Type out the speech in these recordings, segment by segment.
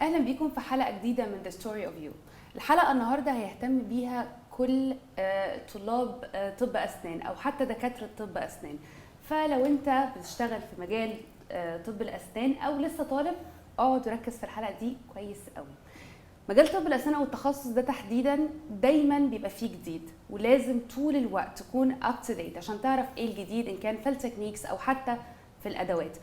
اهلا بيكم في حلقه جديده من The Story of You. الحلقه النهارده هيهتم بيها كل طلاب طب اسنان او حتى دكاتره طب اسنان. فلو انت بتشتغل في مجال طب الاسنان او لسه طالب، اقعد وركز في الحلقه دي كويس قوي. مجال طب الاسنان او التخصص ده تحديدا دايما بيبقى فيه جديد، ولازم طول الوقت تكون اب تو ديت عشان تعرف ايه الجديد، ان كان في التكنيكس او حتى في الادوات.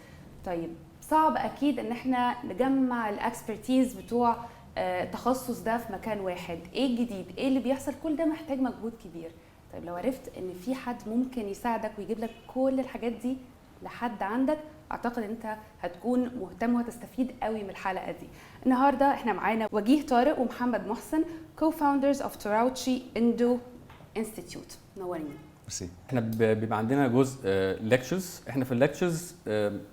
طيب صعب اكيد ان احنا نجمع الاكسبرتيز بتوع التخصص ده في مكان واحد. ايه الجديد، ايه اللي بيحصل، كل ده محتاج مجهود كبير. طيب لو عرفت ان في حد ممكن يساعدك ويجيب لك كل الحاجات دي لحد عندك، اعتقد انت هتكون مهتم وهتستفيد قوي من الحلقه دي. النهارده احنا معانا وجيه طارق ومحمد محسن، co-founders of Tarauchi Endo Institute. نورين. ميرسي. احنا بيبقى عندنا جزء ليكتشرز. احنا في الليكتشرز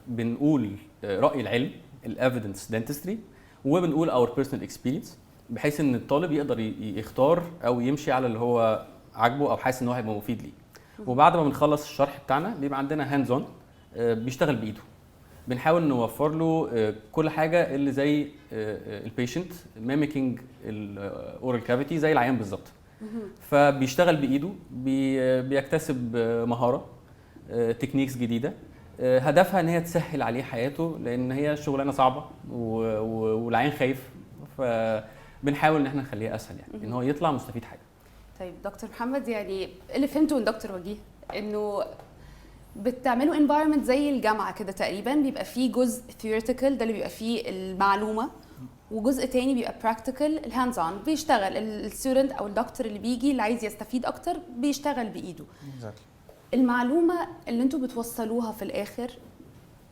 بنقول راي العلم، الايفيدنس دنتستري، وبنقول اور بيرسونال اكسبيرينس، بحيث ان الطالب يقدر يختار او يمشي على اللي هو عاجبه او حاسس ان هو هيبقى مفيد ليه. وبعد ما بنخلص الشرح بتاعنا بيبقى عندنا هاندز اون، بيشتغل بايده. بنحاول نوفر له كل حاجه اللي زي البيشنت ميميكينج الاورال كافيتي زي العيان بالظبط. فبيشتغل بايده، بيكتسب مهاره، تكنيكس جديده، هدفها ان هي تسهل عليه حياته، لان هي شغلانه صعبه والعين خايف، فبنحاول ان احنا نخليها اسهل، يعني ان هو يطلع مستفيد حاجه. طيب دكتور محمد، يعني اللي فهمته من دكتور وجيه انه بتعملوا environment زي الجامعه كده تقريبا، بيبقى فيه جزء theoretical ده اللي بيبقى فيه المعلومه، وجزء تاني بيبقى practical الهاندز اون، بيشتغل الستودنت او الدكتور اللي بيجي اللي عايز يستفيد اكتر بيشتغل بايده. المعلومه اللي انتوا بتوصلوها في الاخر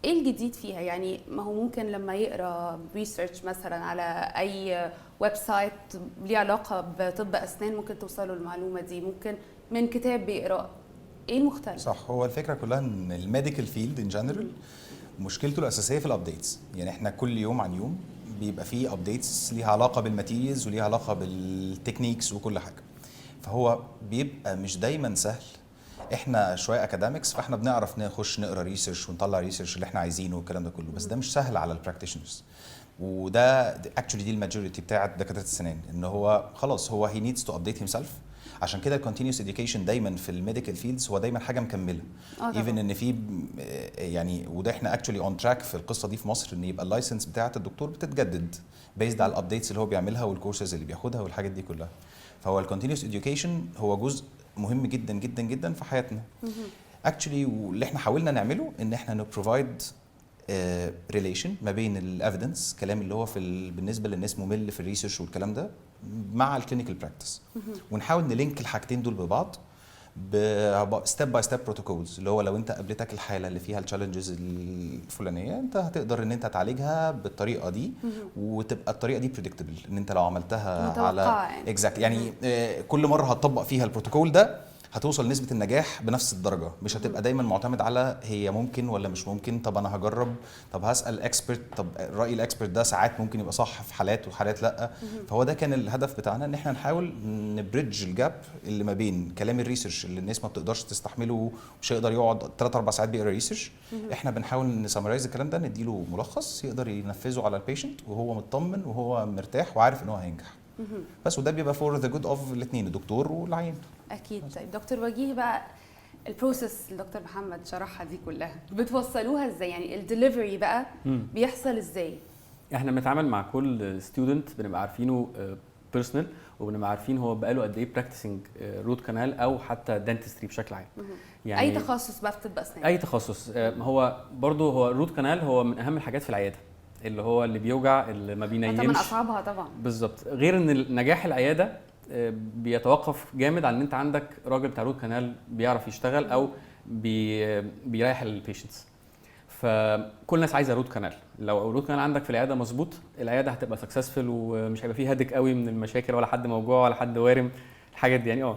ايه الجديد فيها؟ يعني ما هو ممكن لما يقرا ريسيرش مثلا على اي ويب سايت ليه علاقه بطب اسنان ممكن توصله المعلومه دي، ممكن من كتاب بيقرا. ايه المختلف؟ صح، هو الفكره كلها ان الميديكال فيلد ان جنرال مشكلته الاساسيه في الابديتس. يعني احنا كل يوم عن يوم بيبقى فيه ابديتس ليها علاقه بالماتيريالز وليها علاقه بالتكنيكس وكل حاجه، فهو بيبقى مش دايما سهل. احنا شويه اكاديمكس، فاحنا بنعرف نخش نقرا ريسيرش ونطلع ريسيرش اللي احنا عايزينه والكلام ده كله، بس ده مش سهل على البراكتيشنرز. وده اكشولي دي الماجوريتي بتاعت دكاتره السنان، ان هو خلاص هو هي نيدز تو ابديت هيم سيلف. عشان كده الكونتينيوس اديوكيشن دايما في الميديكال فيلدز هو دايما حاجه مكمله. ايفن ان في يعني، وده احنا اكشولي اون تراك في القصه دي في مصر، ان يبقى اللايسنس بتاعت الدكتور بتتجدد بيزد على الابديتس اللي هو بيعملها والكورسز اللي بياخدها والحاجات دي كلها. فهو الكونتينيوس اديوكيشن هو جزء مهم جدا جدا جدا في حياتنا. اكشولي واللي احنا حاولنا نعمله ان احنا نبروفايد ريليشن ما بين الافيدنس، كلام اللي هو في بالنسبه للناس ممل في الريسيرش والكلام ده، مع الكلينيكال براكتس، ونحاول نلينك الحاجتين دول ببعض ستيب باي ستيب بروتوكولز، اللي هو لو انت قابلتك الحاله اللي فيها التشالنجز الفلانيه انت هتقدر ان انت تعالجها بالطريقه دي، وتبقى الطريقه دي بريدكتبل، ان انت لو عملتها على اكزاكت يعني كل مره هتطبق فيها البروتوكول ده هتوصل نسبة النجاح بنفس الدرجة. مش هتبقى دايما معتمد على هي ممكن ولا مش ممكن، طب انا هجرب، طب هسأل اكسبرت، طب رأي الاكسبرت ده ساعات ممكن يبقى صح في حالات وحالات لا. فهو ده كان الهدف بتاعنا، ان احنا نحاول نبريدج الجاب اللي ما بين كلام الريسيرش اللي الناس ما بتقدرش تستحمله، مش هيقدر يقعد 3-4 ساعات بيقرا ريسيرش. احنا بنحاول نسمرايز الكلام ده، نديله ملخص يقدر ينفذه على البيشنت وهو مطمن وهو مرتاح وعارف ان هو هينجح. بس وده بيبقى فور ذا جود اوف الاثنين، الدكتور والعيان. اكيد. طيب دكتور وجيه بقى، البروسيس اللي دكتور محمد شرحها دي كلها بتوصلوها ازاي؟ يعني الدليفري بقى بيحصل ازاي؟ احنا بنتعامل مع كل ستودنت بنبقى عارفينه بيرسونال، وبنبقى عارفين هو بقاله قد ايه براكتسنج روت كانال او حتى دنتستري بشكل عام. يعني اي تخصص بقى في طب اسنان، اي تخصص. هو برضو هو الروت كانال هو من اهم الحاجات في العياده، اللي هو اللي بيوجع، اللي ما بينيمش، طبعا اصعبها طبعا. بالظبط. غير ان نجاح العياده بيتوقف جامد على ان انت عندك راجل بتاع روت كانال بيعرف يشتغل او بيريح البيشنتس. فكل الناس عايزه روت كانال. لو الروت كانال عندك في العياده مظبوط، العياده هتبقى سكسسفل ومش هيبقى فيه هدك قوي من المشاكل، ولا حد موجوع ولا حد وارم، الحاجات دي يعني.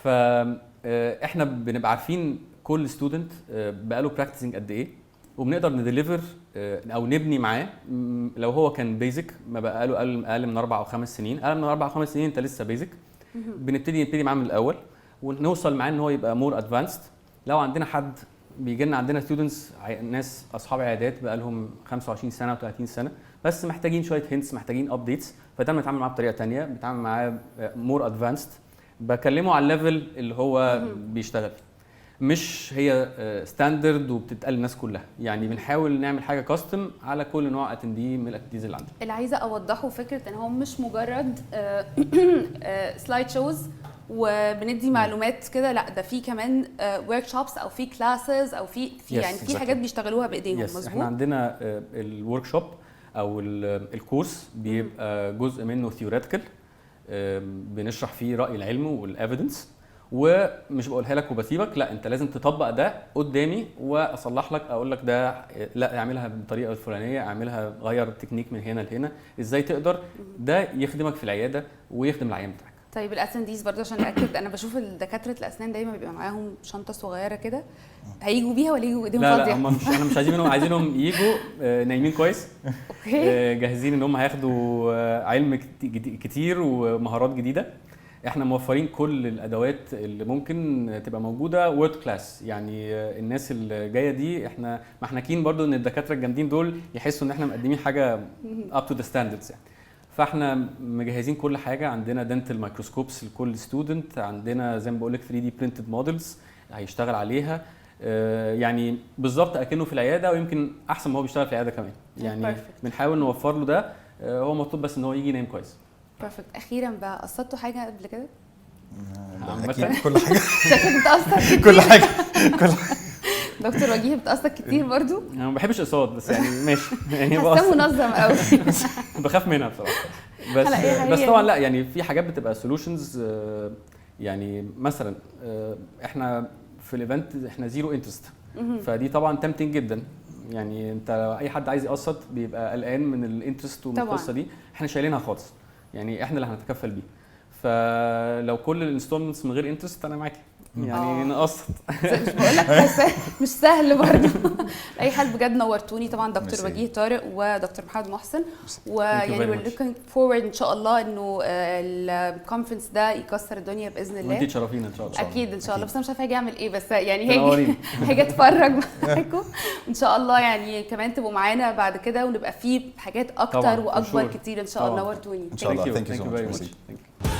فاحنا بنبقى عارفين كل ستودنت بقاله براكتسنج قد ايه، وبنقدر نديليفر او نبني معاه. لو هو كان بيزك ما بقاله اقل من 4 أو 5 سنين، اقل من 4 أو 5 سنين انت لسه بيزك، نبتدي معاه من الاول ونوصل معاه ان هو يبقى مور ادفانسد. لو عندنا حد بيجي لنا، عندنا ستودنتس ناس اصحاب عيادات بقى لهم 25 سنه و30 سنه، بس محتاجين شويه هنتس، محتاجين ابديتس، فده بنتعامل معاه بطريقه ثانيه، بنتعامل معاه مور ادفانسد، بكلمه على الليفل اللي هو بيشتغل فيه. مش هي ستاندرد وبتتقال للناس كلها، يعني بنحاول نعمل حاجه كاستم على كل نوع اتندي من الاتنديز اللي عندنا. اللي عايزه اوضحه فكره ان هو مش مجرد سلايد شوز وبندي معلومات كده، لا ده في كمان ورك شوبس او في كلاسز او في يعني في حاجات بيشتغلوها بايديهم. مظبوط. احنا عندنا الورك شوب او الكورس بيبقى جزء منه ثيوريتيكال، بنشرح فيه راي العلم والافيدنس، ومش بقولها لك وبسيبك، لا انت لازم تطبق ده قدامي واصلح لك، اقول لك ده لا اعملها بالطريقه الفلانيه، اعملها غير التكنيك من هنا لهنا، ازاي تقدر ده يخدمك في العياده ويخدم العيان بتاعك. طيب الاسنديز برضه عشان ناكد، انا بشوف دكاتره الاسنان دايما بيبقى معاهم شنطه صغيره كده، هيجوا بيها ولا يجوا ايديهم فاضيه؟ لا هم مش، احنا مش عايزين منهم، عايزينهم يجوا نايمين كويس، اوكي، جاهزين ان هم هياخدوا علم كتير ومهارات جديده. احنا موفرين كل الادوات اللي ممكن تبقى موجوده وورد كلاس، يعني الناس اللي جايه دي احنا محنكين برضو ان الدكاتره الجامدين دول يحسوا ان احنا مقدمين حاجه اب تو ذا ستاندردز يعني. فاحنا مجهزين كل حاجه، عندنا دنتال مايكروسكوبس لكل ستودنت، عندنا زي ما بقول لك 3 دي برينتد مودلز هيشتغل عليها، يعني بالظبط اكنه في العياده، ويمكن احسن ما هو بيشتغل في العياده كمان، يعني بنحاول نوفر له ده، هو مطلوب بس ان هو يجي ينام كويس. بيرفكت. اخيرا بقى، قصدتوا حاجه قبل كده؟ اكيد كل حاجه شكلك بتقصد كتير. كل حاجه دكتور وجيه بتقصد كتير برضو. انا ما بحبش اقساط بس يعني ماشي يعني حاسه منظم قوي. بخاف منها بصراحه، بس طبعا لا يعني في حاجات بتبقى سولوشنز، يعني مثلا احنا في الايفنت احنا زيرو انترست، فدي طبعا تمتنج جدا، يعني انت اي حد عايز يقسط بيبقى قلقان من الانترست ومن القصه دي، احنا شايلينها خالص، يعني احنا اللي هنتكفل بيه، فلو كل الانستولمنتس من غير انترست انا معاكي، يعني نقسط. مش بقول لك مش سهل برضه. اي حد بجد نورتوني طبعا، دكتور وجيه طارق ودكتور محمد محسن، ويعني we're looking forward ان شاء الله انه الكونفرنس ده يكسر الدنيا باذن الله. وانتي تشرفينا ان شاء الله. اكيد ان شاء الله، بس انا مش عارفه هاجي اعمل ايه، بس يعني هاجي اتفرج معاكم ان شاء الله، يعني كمان تبقوا معانا بعد كده ونبقى في حاجات اكتر واكبر كتير ان شاء الله. نورتوني ان شاء الله. ثانك يو.